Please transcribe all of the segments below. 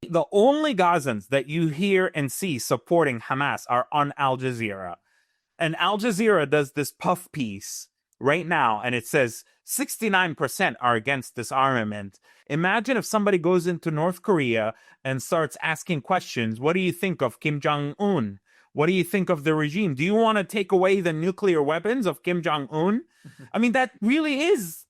The only Gazans that you hear and see supporting Hamas are on Al Jazeera. And Al Jazeera does this puff piece right now, and it says 69% are against disarmament. Imagine if somebody goes into North Korea and starts asking questions. What do you think of Kim Jong-un? What do you think of the regime? Do you want to take away the nuclear weapons of Kim Jong-un? I mean, that really is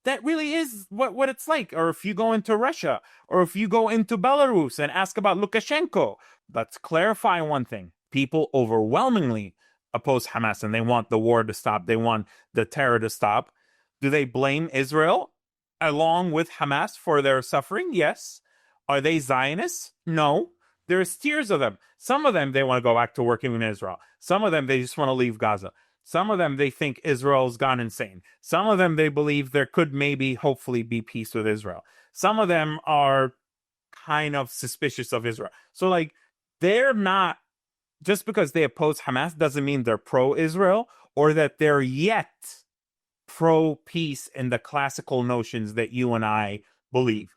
what it's like. Or if you go into Russia, or if you go into Belarus and ask about Lukashenko, let's clarify one thing. People overwhelmingly oppose Hamas and they want the war to stop. They want the terror to stop. Do they blame Israel along with Hamas for their suffering? Yes. Are they Zionists? No. There's tiers of them. Some of them, they want to go back to working in Israel. Some of them, they just want to leave Gaza. Some of them, they think Israel's gone insane. Some of them, they believe there could maybe, hopefully, be peace with Israel. Some of them are kind of suspicious of Israel. So, like, they're not, just because they oppose Hamas doesn't mean they're pro-Israel or that they're yet pro-peace in the classical notions that you and I believe.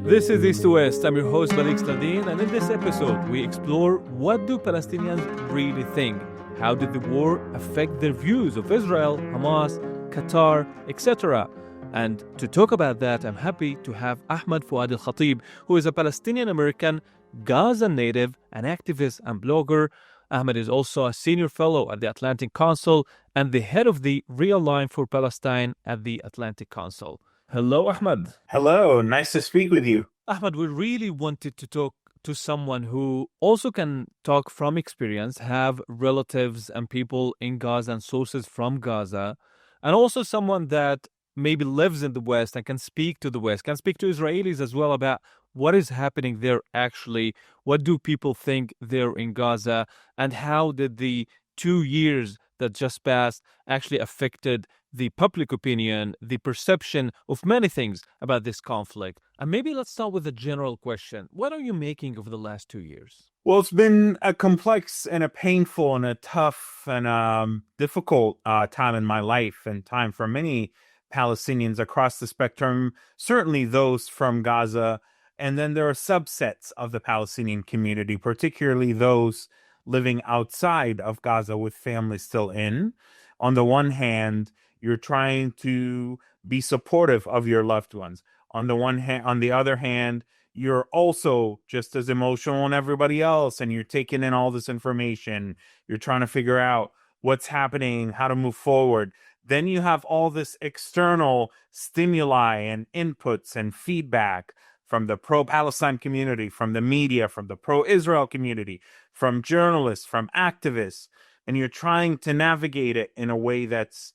This is East to West. I'm your host, Balig Sladeen, and in this episode, we explore what do Palestinians really think? How did the war affect their views of Israel, Hamas, Qatar, etc.? And to talk about that, I'm happy to have Ahmed Fouad Alkhatib, who is a Palestinian-American, Gaza native, an activist and blogger. Ahmed is also a senior fellow at the Atlantic Council and the head of the Real Line for Palestine at the Atlantic Council. Hello, Ahmed. Hello, nice to speak with you. Ahmed, we really wanted to talk to someone who also can talk from experience, have relatives and people in Gaza and sources from Gaza, and also someone that maybe lives in the West and can speak to the West, can speak to Israelis as well about what is happening there actually, what do people think there in Gaza, and how did the 2 years that just passed actually affected the public opinion, the perception of many things about this conflict. And maybe let's start with a general question. What are you making of the last 2 years? Well, it's been a complex and a painful and a tough and difficult time in my life and time for many Palestinians across the spectrum, certainly those from Gaza. And then there are subsets of the Palestinian community, particularly those living outside of Gaza with families still in. On the one hand, you're trying to be supportive of your loved ones. On the other hand, you're also just as emotional as everybody else, and you're taking in all this information. You're trying to figure out what's happening, how to move forward. Then you have all this external stimuli and inputs and feedback from the pro-Palestine community, from the media, from the pro-Israel community, from journalists, from activists, and you're trying to navigate it in a way that's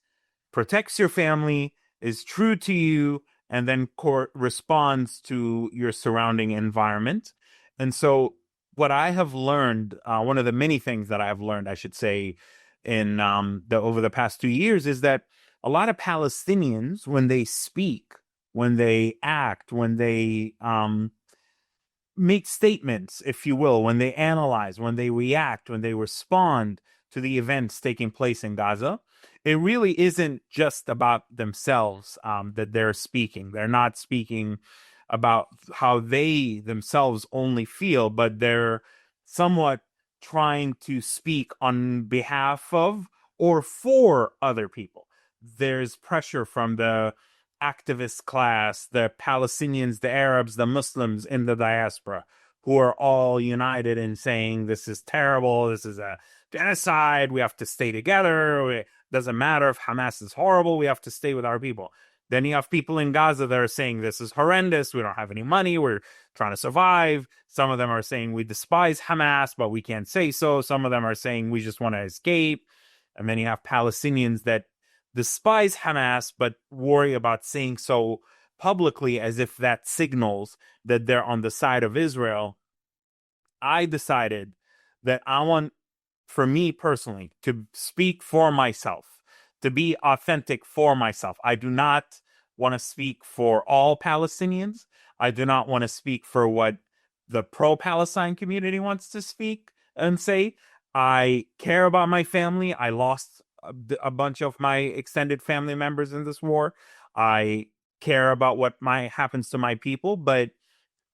protects your family, is true to you, and then responds to your surrounding environment. And so what I have learned, one of the many things that I have learned, I should say, in over the past 2 years is that a lot of Palestinians, when they speak, when they act, when they make statements, if you will, when they analyze, when they react, when they respond to the events taking place in Gaza, it really isn't just about themselves that they're speaking. They're not speaking about how they themselves only feel, but they're somewhat trying to speak on behalf of or for other people. There's pressure from the activist class, the Palestinians, the Arabs, the Muslims in the diaspora, who are all united in saying this is terrible, this is a genocide, we have to stay together, it doesn't matter if Hamas is horrible, we have to stay with our people. Then you have people in Gaza that are saying this is horrendous, we don't have any money, we're trying to survive. Some of them are saying we despise Hamas, but we can't say so. Some of them are saying we just want to escape. And then you have Palestinians that despise Hamas, but worry about saying so publicly as if that signals that they're on the side of Israel. I decided that I want, for me personally, to speak for myself, to be authentic for myself. I do not want to speak for all Palestinians. I do not want to speak for what the pro-Palestine community wants to speak and say. I care about my family. I lost a bunch of my extended family members in this war. I care about what happens to my people, but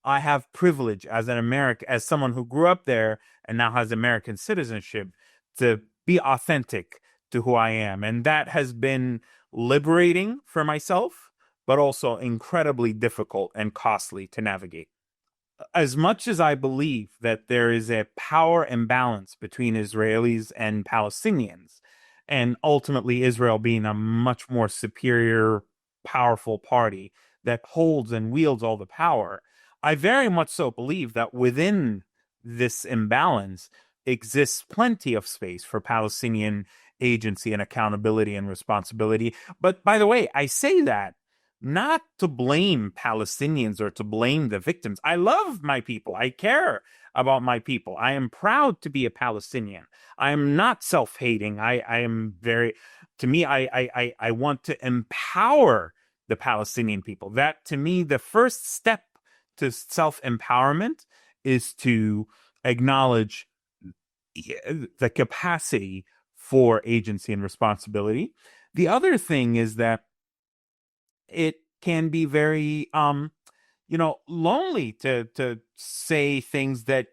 I have privilege as an American, as someone who grew up there and now has American citizenship, to be authentic to who I am. And that has been liberating for myself, but also incredibly difficult and costly to navigate. As much as I believe that there is a power imbalance between Israelis and Palestinians, and ultimately Israel being a much more superior, powerful party that holds and wields all the power, I very much so believe that within this imbalance exists plenty of space for Palestinian agency and accountability and responsibility. But by the way, I say that not to blame Palestinians or to blame the victims. I love my people. I care about my people. I am proud to be a Palestinian. I am not self-hating. I am very, to me, I want to empower the Palestinian people. That, to me, the first step to self-empowerment is to acknowledge the capacity for agency and responsibility. The other thing is that it can be very lonely to say things that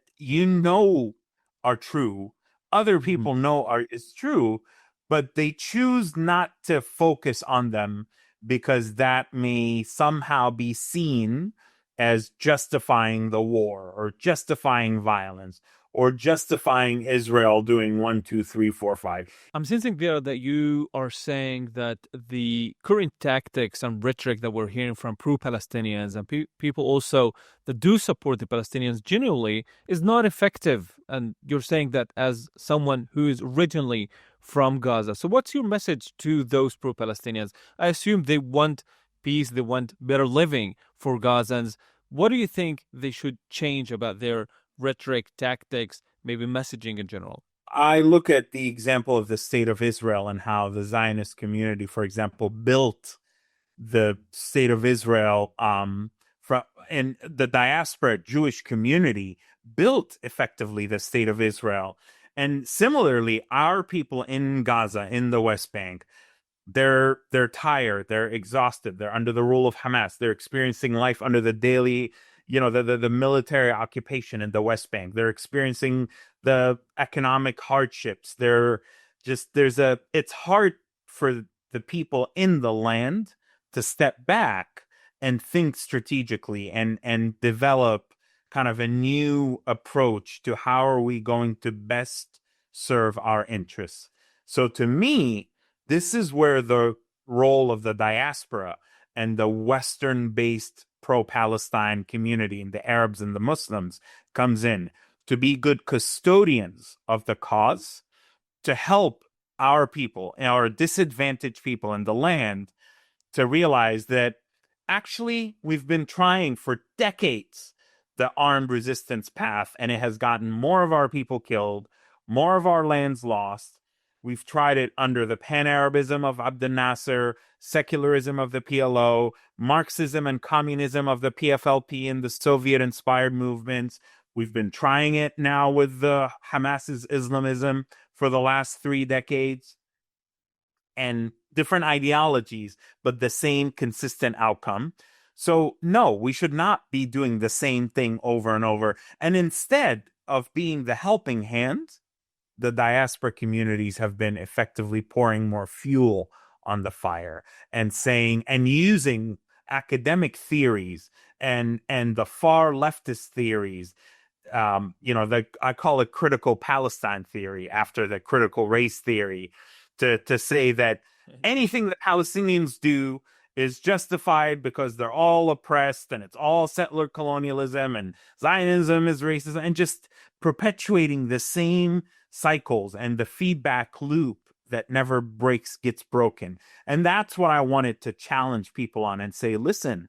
are true, other Mhm. people know is true, but they choose not to focus on them because that may somehow be seen as justifying the war or justifying violence or justifying Israel doing one, two, three, four, five. I'm sensing there that you are saying that the current tactics and rhetoric that we're hearing from pro-Palestinians and people also that do support the Palestinians genuinely is not effective. And you're saying that as someone who is originally from Gaza. So what's your message to those pro-Palestinians? I assume they want peace, they want better living for Gazans. What do you think they should change about their rhetoric, tactics, maybe messaging in general? I look at the example of the state of Israel and how the Zionist community, for example, built the state of Israel, from and the diaspora Jewish community built effectively the state of Israel. And similarly, our people in Gaza, in the West Bank, they're tired, they're exhausted, they're under the rule of Hamas, they're experiencing life under the daily, the military occupation in the West Bank, they're experiencing the economic hardships. It's hard for the people in the land to step back and think strategically and develop kind of a new approach to how are we going to best serve our interests. So to me, this is where the role of the diaspora and the Western-based pro-Palestine community and the Arabs and the Muslims comes in, to be good custodians of the cause, to help our people, our disadvantaged people in the land, to realize that actually we've been trying for decades the armed resistance path, and it has gotten more of our people killed, more of our lands lost. We've tried it under the pan-Arabism of Abdel Nasser, secularism of the PLO, Marxism and communism of the PFLP and the Soviet-inspired movements. We've been trying it now with the Hamas's Islamism for the last 3 decades. And different ideologies, but the same consistent outcome. So, no, we should not be doing the same thing over and over. And instead of being the helping hand, the diaspora communities have been effectively pouring more fuel on the fire and saying and using academic theories and the far leftist theories. I call it critical Palestine theory after the critical race theory, to say that anything that Palestinians do is justified because they're all oppressed and it's all settler colonialism and Zionism is racism, and just perpetuating the same cycles and the feedback loop that never gets broken. And that's what I wanted to challenge people on and say, listen,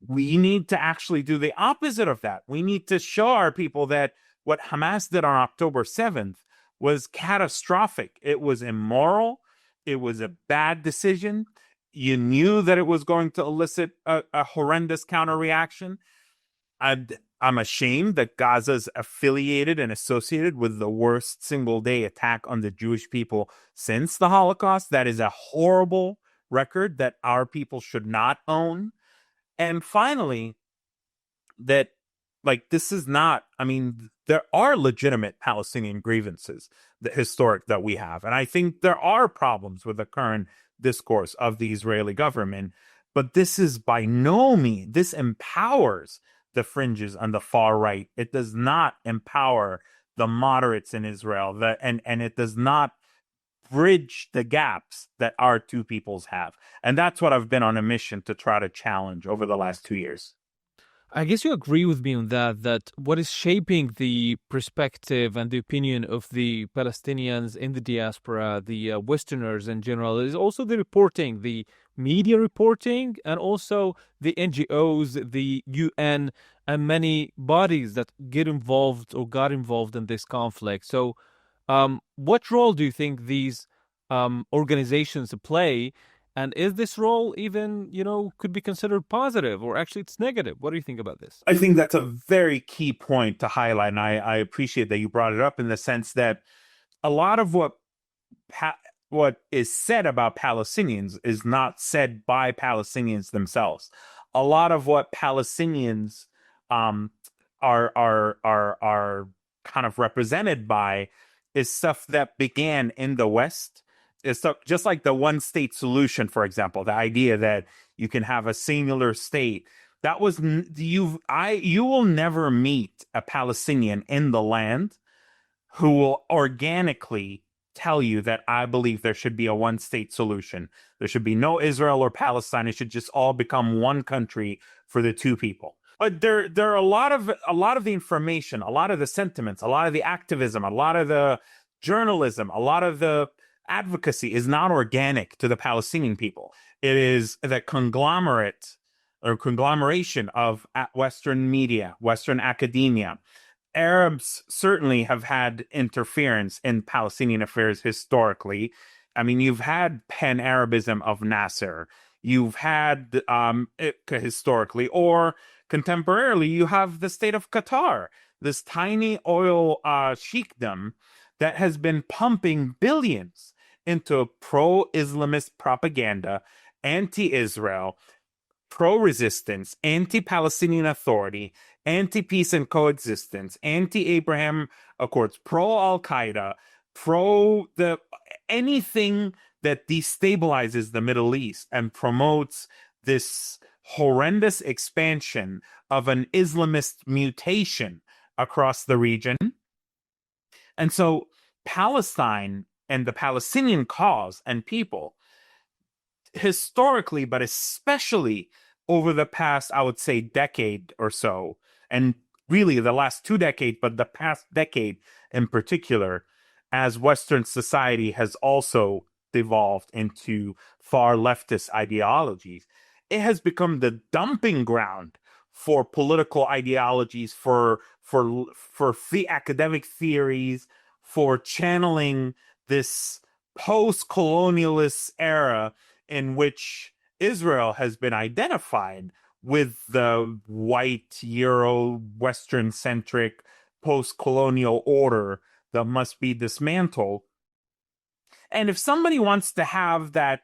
we need to actually do the opposite of that. We need to show our people that what Hamas did on October 7th was catastrophic. It was immoral. It was a bad decision. You knew that it was going to elicit a horrendous counterreaction. I'm ashamed that Gaza's affiliated and associated with the worst single-day attack on the Jewish people since the Holocaust. That is a horrible record that our people should not own. And finally, that like this is not, I mean, there are legitimate Palestinian grievances, the historic that we have. And I think there are problems with the current discourse of the Israeli government, but this is by no means, this empowers the fringes on the far right. It does not empower the moderates in Israel, and it does not bridge the gaps that our two peoples have. And that's what I've been on a mission to try to challenge over the last 2 years. I guess you agree with me on that, that what is shaping the perspective and the opinion of the Palestinians in the diaspora, the Westerners in general, is also the reporting, the media reporting, and also the NGOs, the UN, and many bodies that get involved or got involved in this conflict. So, what role do you think these organizations play? And is this role even, could be considered positive or actually it's negative? What do you think about this? I think that's a very key point to highlight. And I appreciate that you brought it up in the sense that a lot of what is said about Palestinians is not said by Palestinians themselves. A lot of what Palestinians are kind of represented by is stuff that began in the West. It's stuff, just like the one state solution, for example, the idea that you can have a singular state. That was you will never meet a Palestinian in the land who will organically tell you that I believe there should be a one state solution. There should be no Israel or Palestine. It should just all become one country for the two people. But there are a lot of the information, a lot of the sentiments, a lot of the activism, a lot of the journalism, a lot of the advocacy is not organic to the Palestinian people. It is the conglomeration of Western media, Western academia. Arabs certainly have had interference in Palestinian affairs historically. I mean, you've had pan-Arabism of Nasser. You've had historically, or contemporarily, you have the state of Qatar, this tiny oil sheikdom that has been pumping billions into pro-Islamist propaganda, anti-Israel, pro-resistance, anti-Palestinian Authority, anti-peace and coexistence, anti-Abraham Accords, pro-Al-Qaeda, anything that destabilizes the Middle East and promotes this horrendous expansion of an Islamist mutation across the region. And so Palestine and the Palestinian cause and people, historically, but especially over the past, I would say, decade or so, and really the last 2 decades, but the past decade in particular, as Western society has also devolved into far leftist ideologies, it has become the dumping ground for political ideologies, for academic theories, for channeling this post-colonialist era in which Israel has been identified with the white, Euro, Western-centric post-colonial order that must be dismantled. And if somebody wants to have that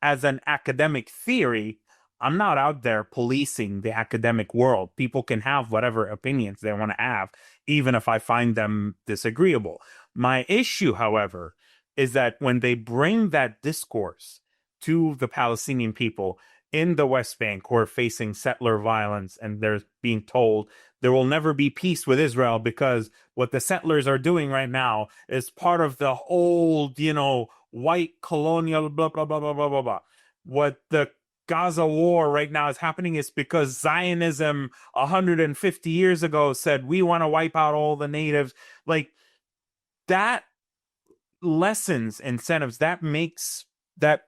as an academic theory, I'm not out there policing the academic world. People can have whatever opinions they want to have, even if I find them disagreeable. My issue, however, is that when they bring that discourse to the Palestinian people in the West Bank who are facing settler violence, and they're being told there will never be peace with Israel because what the settlers are doing right now is part of the old, white colonial blah, blah, blah, blah, blah, blah, blah. What the Gaza war right now is happening is because Zionism 150 years ago said we want to wipe out all the natives. Like that lessens incentives, that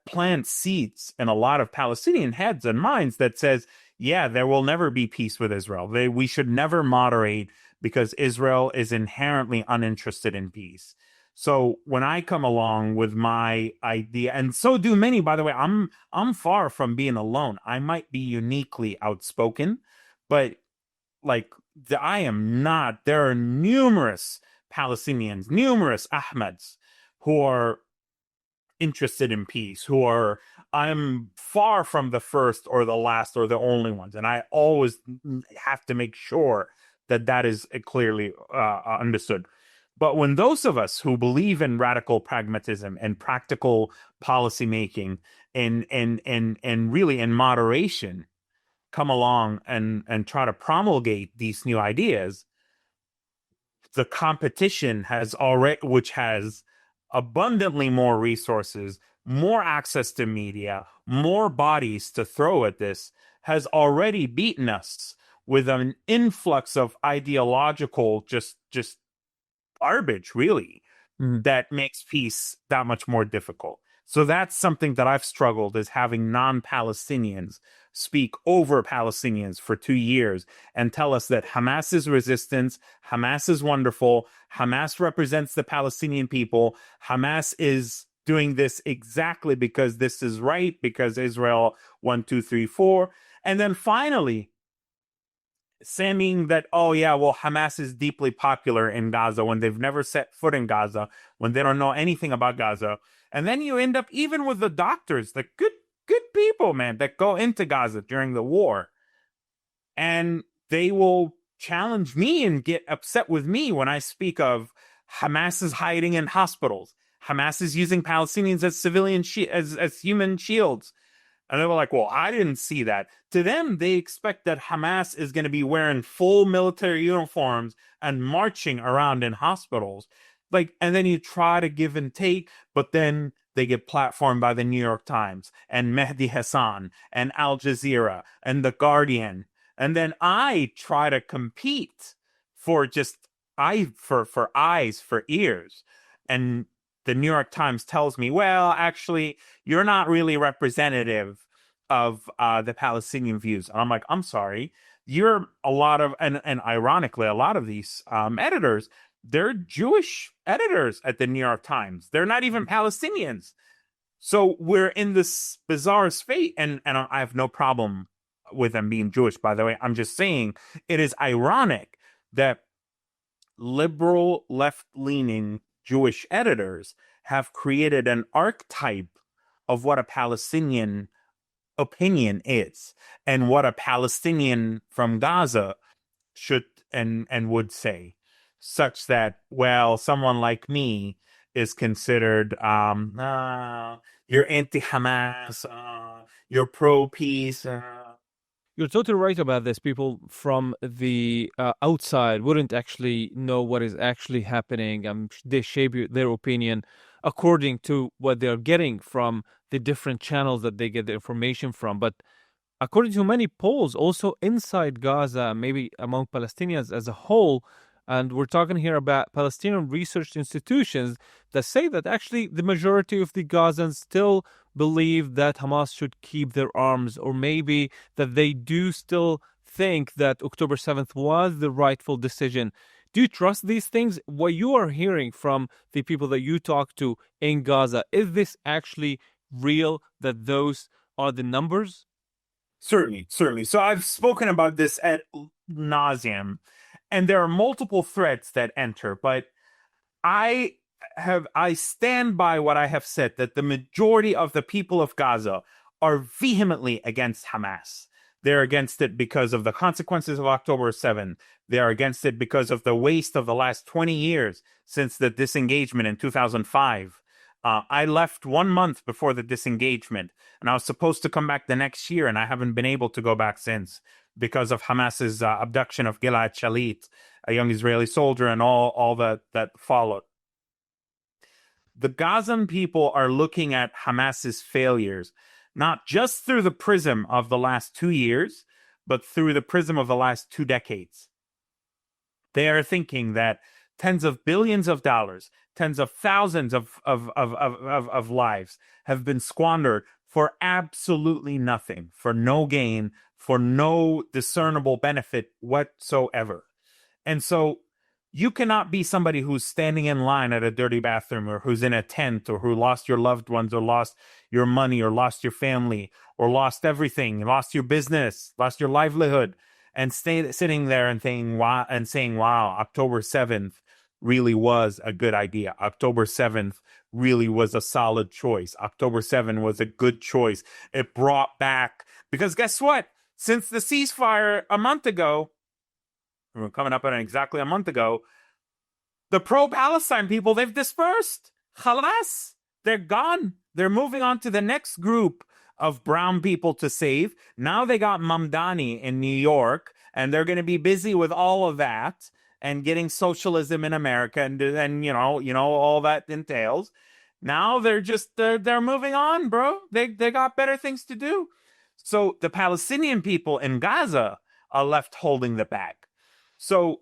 plants seeds in a lot of Palestinian heads and minds that says, yeah, there will never be peace with Israel. We should never moderate because Israel is inherently uninterested in peace. So when I come along with my idea, and so do many, by the way, I'm far from being alone. I might be uniquely outspoken, but I am not. There are numerous Palestinians, numerous Ahmeds who are interested in peace, who are, I'm far from the first or the last or the only ones. And I always have to make sure that that is clearly understood. But when those of us who believe in radical pragmatism and practical policy making and really in moderation come along and try to promulgate these new ideas, the competition has already, which has abundantly more resources, more access to media, more bodies to throw at this, has already beaten us with an influx of ideological just garbage, really, that makes peace that much more difficult. So that's something that I've struggled, is having non-Palestinians speak over Palestinians for 2 years and tell us that Hamas is resistance, Hamas is wonderful, Hamas represents the Palestinian people, Hamas is doing this exactly because this is right, because Israel 1, 2, 3, 4. And then finally, saying that, oh yeah, well, Hamas is deeply popular in Gaza when they've never set foot in Gaza, when they don't know anything about Gaza. And then you end up even with the doctors, the good people, man, that go into Gaza during the war. And they will challenge me and get upset with me when I speak of Hamas is hiding in hospitals. Hamas is using Palestinians as civilian as human shields. And they were like, well, I didn't see that. To them, they expect that Hamas is going to be wearing full military uniforms and marching around in hospitals. Like, and then you try to give and take, but then they get platformed by the New York Times and Mehdi Hassan and Al Jazeera and The Guardian. And then I try to compete for for eyes, for ears. And the New York Times tells me, well, actually, you're not really representative of the Palestinian views. And I'm like, I'm sorry. You're a lot of, and ironically, a lot of these editors, they're Jewish editors at the New York Times. They're not even Palestinians. So we're in this bizarre fate, and I have no problem with them being Jewish, by the way. I'm just saying it is ironic that liberal, left-leaning Jewish editors have created an archetype of what a Palestinian opinion is and what a Palestinian from Gaza should and would say, such that, well, someone like me is considered you're anti-Hamas, you're pro-peace. You're totally right about this. People from the outside wouldn't actually know what is actually happening, and they shape their opinion according to what they're getting from the different channels that they get the information from. But according to many polls, also inside Gaza, maybe among Palestinians as a whole, and we're talking here about Palestinian research institutions that say that actually the majority of the Gazans still believe that Hamas should keep their arms, or maybe that they do still think that October 7th was the rightful decision. Do you trust these things? What you are hearing from the people that you talk to in Gaza, is this actually real, that those are the numbers? Certainly, certainly. So I've spoken about this ad nauseum, and there are multiple threats that enter, but I stand by what I have said, that the majority of the people of Gaza are vehemently against Hamas. They're against it because of the consequences of October 7th. They're against it because of the waste of the last 20 years since the disengagement in 2005. I left 1 month before the disengagement, and I was supposed to come back the next year, and I haven't been able to go back since because of Hamas's abduction of Gilad Shalit, a young Israeli soldier, and all that followed. The Gazan people are looking at Hamas's failures, not just through the prism of the last 2 years, but through the prism of the last 2 decades. They are thinking that tens of billions of dollars, tens of thousands of lives have been squandered for absolutely nothing, for no gain, for no discernible benefit whatsoever. And so you cannot be somebody who's standing in line at a dirty bathroom, or who's in a tent, or who lost your loved ones, or lost your money, or lost your family, or lost everything, lost your business, lost your livelihood, and sitting there and saying, wow, October 7th really was a good idea. October 7th really was a solid choice. October 7 was a good choice. It brought back, because guess what? Since the ceasefire a month ago, we're coming up on exactly a month ago, the pro-Palestine people, they've dispersed. Khalas. They're gone. They're moving on to the next group of brown people to save. Now they got Mamdani in New York, and they're going to be busy with all of that and getting socialism in America, and all that entails. Now they're moving on, bro. They got better things to do. So the Palestinian people in Gaza are left holding the bag. So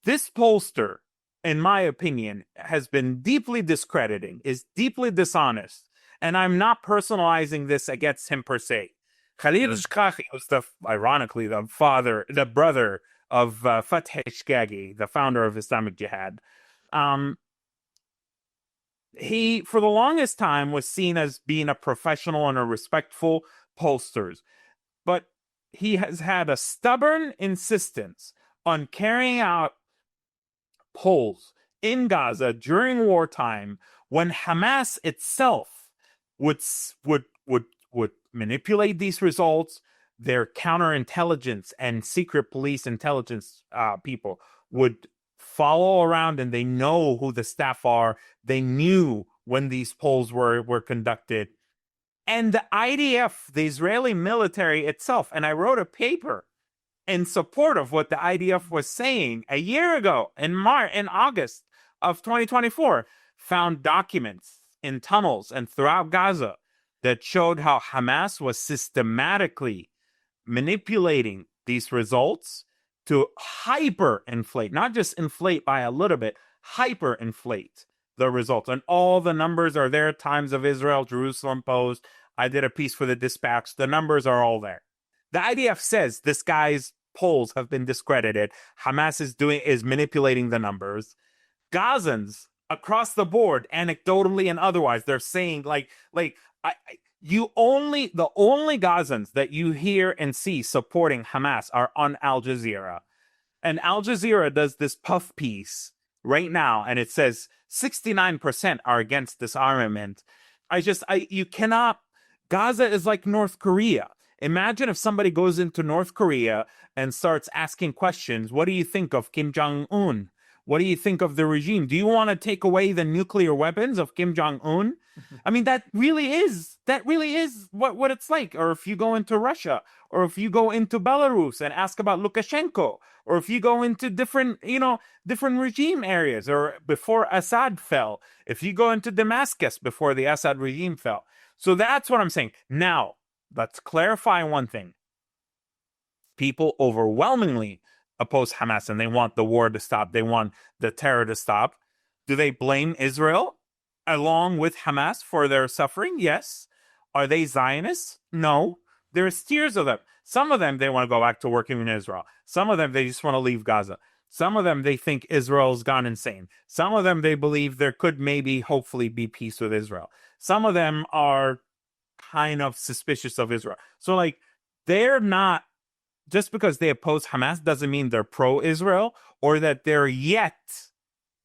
this pollster, in my opinion, has been deeply discrediting, is deeply dishonest. And I'm not personalizing this against him per se. Khalil Shkaki was ironically, the brother of Fathi Shkaki, the founder of Islamic Jihad. He, for the longest time, was seen as being a professional and a respectful pollster. But he has had a stubborn insistence on carrying out polls in Gaza during wartime when Hamas itself would manipulate these results. Their counterintelligence and secret police intelligence people would follow around, and they know who the staff are. They knew when these polls were conducted. And the IDF, the Israeli military itself, and I wrote a paper in support of what the IDF was saying a year ago in August of 2024, found documents in tunnels and throughout Gaza that showed how Hamas was systematically manipulating these results to hyperinflate, not just inflate by a little bit, hyperinflate the results. And all the numbers are there. Times of Israel, Jerusalem Post. I did a piece for the Dispatch. The numbers are all there. The IDF says this guy's polls have been discredited. Hamas is manipulating the numbers. Gazans across the board, anecdotally and otherwise, they're saying the only Gazans that you hear and see supporting Hamas are on Al Jazeera. And Al Jazeera does this puff piece right now, and it says 69% are against disarmament. You cannot. Gaza is like North Korea. Imagine if somebody goes into North Korea and starts asking questions. What do you think of Kim Jong-un? What do you think of the regime? Do you want to take away the nuclear weapons of Kim Jong-un? I mean, that really is what it's like. Or if you go into Russia, or if you go into Belarus and ask about Lukashenko, or if you go into different regime areas, or before Assad fell, if you go into Damascus before the Assad regime fell. So that's what I'm saying. Now, let's clarify one thing. People overwhelmingly oppose Hamas, and they want the war to stop. They want the terror to stop. Do they blame Israel along with Hamas for their suffering? Yes. Are they Zionists? No. There's tiers of them. Some of them, they want to go back to working in Israel. Some of them, they just want to leave Gaza. Some of them, they think Israel's gone insane. Some of them, they believe there could maybe, hopefully, be peace with Israel. Some of them are kind of suspicious of Israel. So, they're not, just because they oppose Hamas doesn't mean they're pro-Israel or that they're yet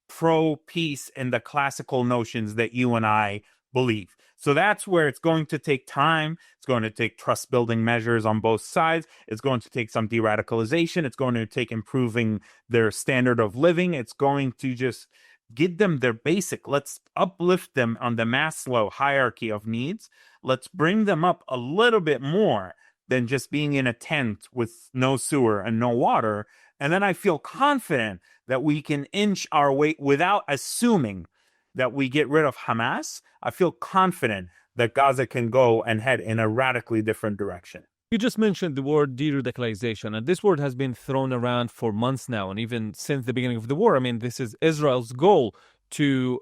pro-peace in the classical notions that you and I believe. So that's where it's going to take time. It's going to take trust-building measures on both sides. It's going to take some de-radicalization. It's going to take improving their standard of living. It's going to just give them their basic. Let's uplift them on the Maslow hierarchy of needs. Let's bring them up a little bit more than just being in a tent with no sewer and no water. And then I feel confident that we can inch our way without assuming that we get rid of Hamas. I feel confident that Gaza can go and head in a radically different direction. You just mentioned the word de-radicalization, and this word has been thrown around for months now, and even since the beginning of the war. I mean, this is Israel's goal to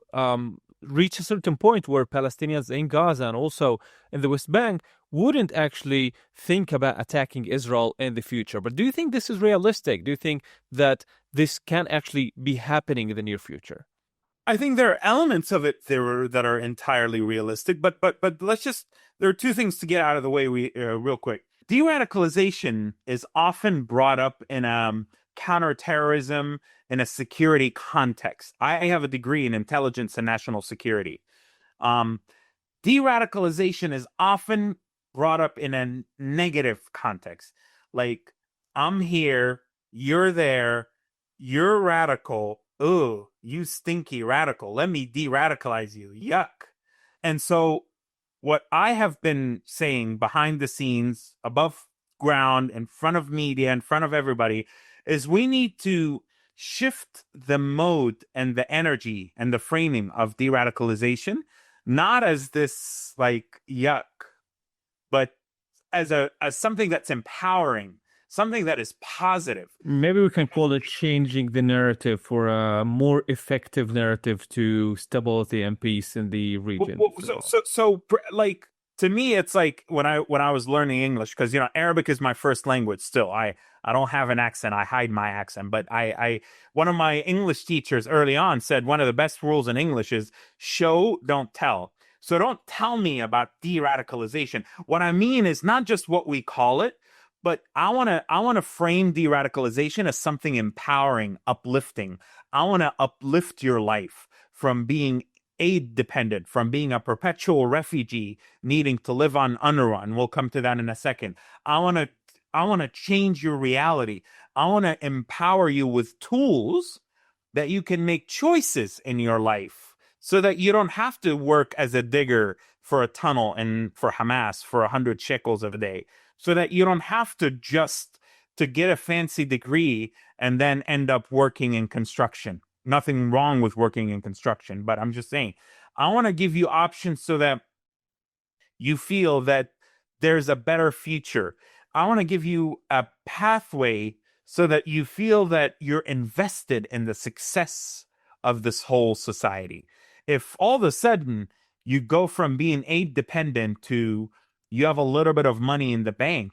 reach a certain point where Palestinians in Gaza and also in the West Bank wouldn't actually think about attacking Israel in the future. But do you think this is realistic? Do you think that this can actually be happening in the near future? I think there are elements of it that are entirely realistic, but there are two things to get out of the way real quick. De-radicalization is often brought up in counterterrorism in a security context. I have a degree in intelligence and national security. Um, De-radicalization is often brought up in a negative context. Like, I'm here, you're there, you're radical. Ooh, you stinky radical. Let me de-radicalize you. Yuck. And so what I have been saying behind the scenes, above ground, in front of media, in front of everybody, is we need to shift the mode and the energy and the framing of de-radicalization, not as this like yuck, but as something that's empowering, something that is positive. Maybe we can call it changing the narrative for a more effective narrative to stability and peace in the region. Like, to me, it's like when I was learning English, because Arabic is my first language. Still, I don't have an accent. I hide my accent. But I one of my English teachers early on said one of the best rules in English is show, don't tell. So don't tell me about de-radicalization. What I mean is not just what we call it, but I want to frame de-radicalization as something empowering, uplifting. I want to uplift your life from being aid dependent, from being a perpetual refugee needing to live on UNRWA, and we'll come to that in a second. I want to change your reality. I want to empower you with tools that you can make choices in your life so that you don't have to work as a digger for a tunnel and for Hamas for 100 shekels a day, so that you don't have to just to get a fancy degree and then end up working in construction. Nothing wrong with working in construction, but I'm just saying, I want to give you options so that you feel that there's a better future. I want to give you a pathway so that you feel that you're invested in the success of this whole society. If all of a sudden you go from being aid dependent to you have a little bit of money in the bank,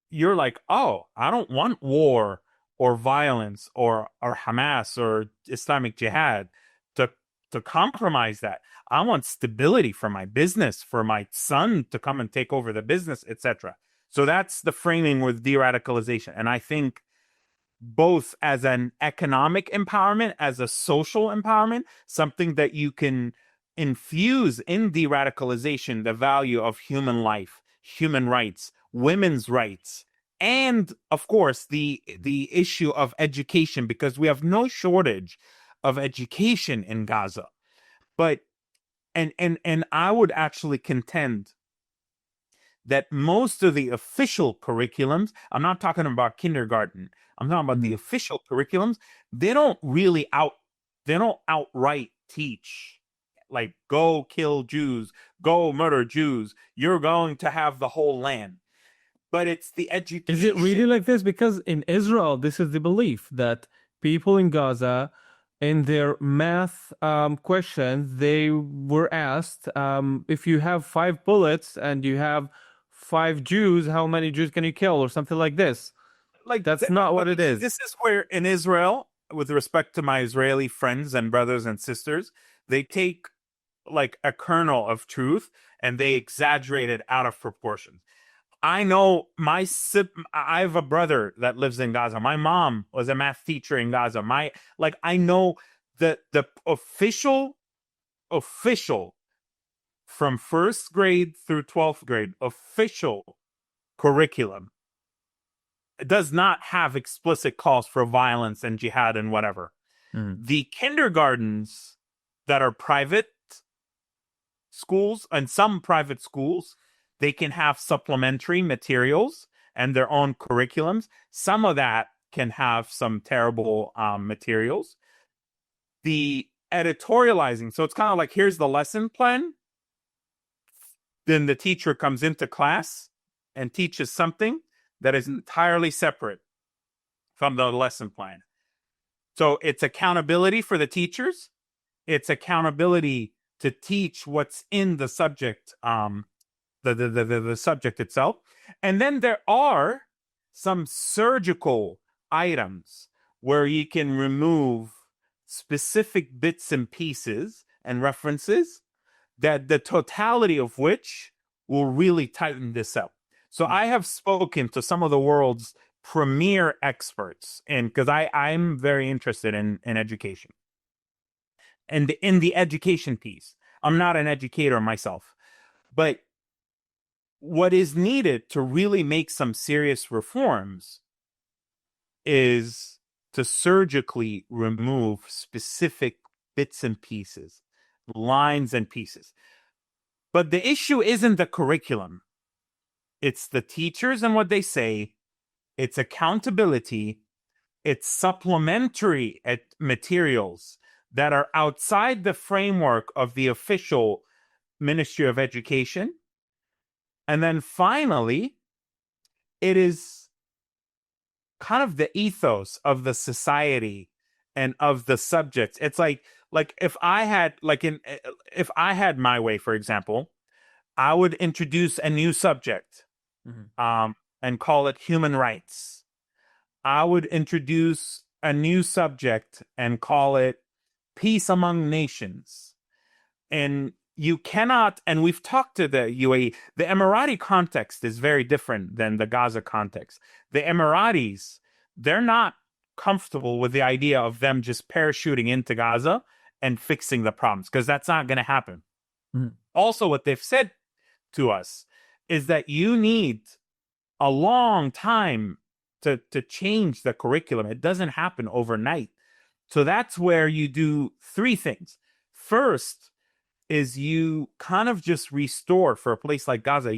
you're like, oh, I don't want war or violence or Hamas or Islamic Jihad to compromise that. I want stability for my business, for my son to come and take over the business, etc. So that's the framing with de-radicalization. And I think both as an economic empowerment, as a social empowerment, something that you can infuse in de-radicalization the value of human life, human rights, women's rights, and of course the issue of education, because we have no shortage of education in Gaza. But and I would actually contend that most of the official curriculums, I'm not talking about kindergarten, I'm talking about the official curriculums, they don't outright teach like go kill Jews, go murder Jews, you're going to have the whole land. But it's the education. Is it really like this? Because in Israel, this is the belief that people in Gaza, in their math questions, they were asked, if you have 5 bullets and you have 5 Jews, how many Jews can you kill, or something like this? Like that's not what it is. This is where in Israel, with respect to my Israeli friends and brothers and sisters, they take like a kernel of truth and they exaggerate it out of proportion. I know I have a brother that lives in Gaza. My mom was a math teacher in Gaza. I know that the official from first grade through 12th grade official curriculum does not have explicit calls for violence and jihad and whatever. The kindergartens that are private schools, and some private schools, they can have supplementary materials and their own curriculums. Some of that can have some terrible materials. The editorializing, so it's kind of like, here's the lesson plan. Then the teacher comes into class and teaches something that is entirely separate from the lesson plan. So it's accountability for the teachers. It's accountability to teach what's in the subject, the subject itself. And then there are some surgical items where you can remove specific bits and pieces and references that the totality of which will really tighten this up. So I have spoken to some of the world's premier experts, and because I'm very interested in education. And in the education piece, I'm not an educator myself. But what is needed to really make some serious reforms is to surgically remove specific bits and pieces, lines and pieces. But the issue isn't the curriculum. It's the teachers and what they say. It's accountability. It's supplementary materials that are outside the framework of the official Ministry of Education. And then finally, it is kind of the ethos of the society and of the subjects. It's like if I had my way, for example, I would introduce a new subject, and call it human rights. I would introduce a new subject and call it peace among nations. And you cannot, and we've talked to the UAE, the Emirati context is very different than the Gaza context. The Emiratis, they're not comfortable with the idea of them just parachuting into Gaza and fixing the problems, because that's not going to happen. Also, what they've said to us is that you need a long time to change the curriculum. It doesn't happen overnight. So that's where you do three things. First is you kind of just restore, for a place like Gaza.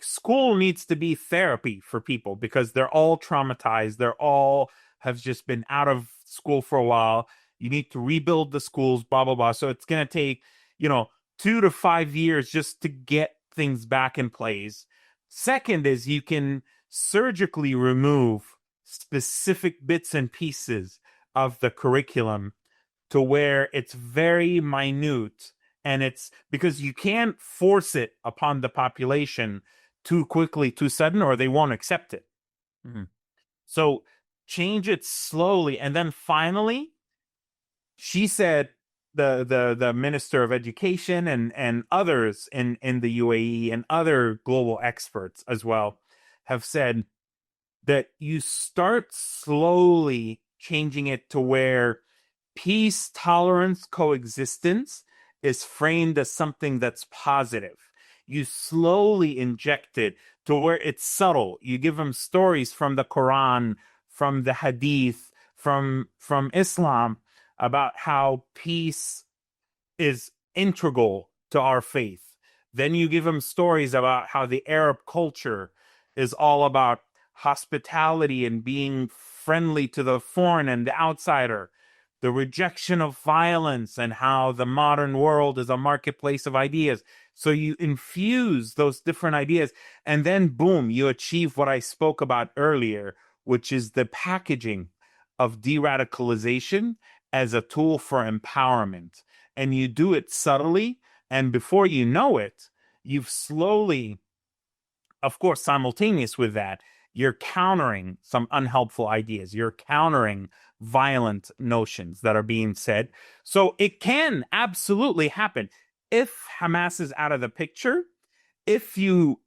School needs to be therapy for people because they're all traumatized. They're all have just been out of school for a while. You need to rebuild the schools, blah, blah, blah. So it's going to take, 2 to 5 years just to get things back in place. Second is you can surgically remove specific bits and pieces of the curriculum to where it's very minute, and it's because you can't force it upon the population too quickly, too sudden, or they won't accept it. So change it slowly. And then finally, she said, the Minister of Education and others in the UAE and other global experts as well have said that you start slowly changing it to where peace, tolerance, coexistence is framed as something that's positive. You slowly inject it to where it's subtle. You give them stories from the Quran, from the Hadith, from Islam about how peace is integral to our faith. Then you give them stories about how the Arab culture is all about hospitality and being friendly to the foreign and the outsider, the rejection of violence, and how the modern world is a marketplace of ideas. So you infuse those different ideas, and then boom, you achieve what I spoke about earlier, which is the packaging of de-radicalization as a tool for empowerment. And you do it subtly, and before you know it, you've slowly, of course, simultaneous with that, you're countering some unhelpful ideas. You're countering violent notions that are being said. So it can absolutely happen. If Hamas is out of the picture, if you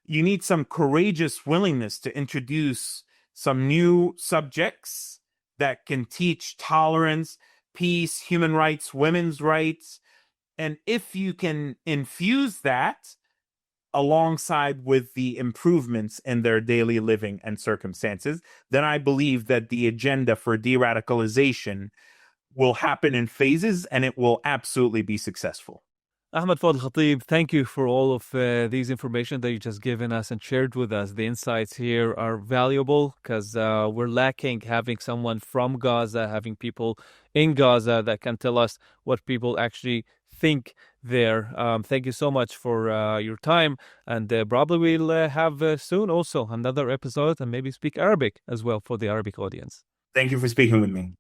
need some courageous willingness to introduce some new subjects that can teach tolerance, peace, human rights, women's rights. And if you can infuse that alongside with the improvements in their daily living and circumstances, then I believe that the agenda for de-radicalization will happen in phases, and it will absolutely be successful. Ahmed Fouad Alkhatib, thank you for all of these information that you just given us and shared with us. The insights here are valuable because we're lacking having someone from Gaza, having people in Gaza that can tell us what people actually think there. Thank you so much for your time, and probably we'll have soon also another episode and maybe speak Arabic as well for the Arabic audience. Thank you for speaking with me.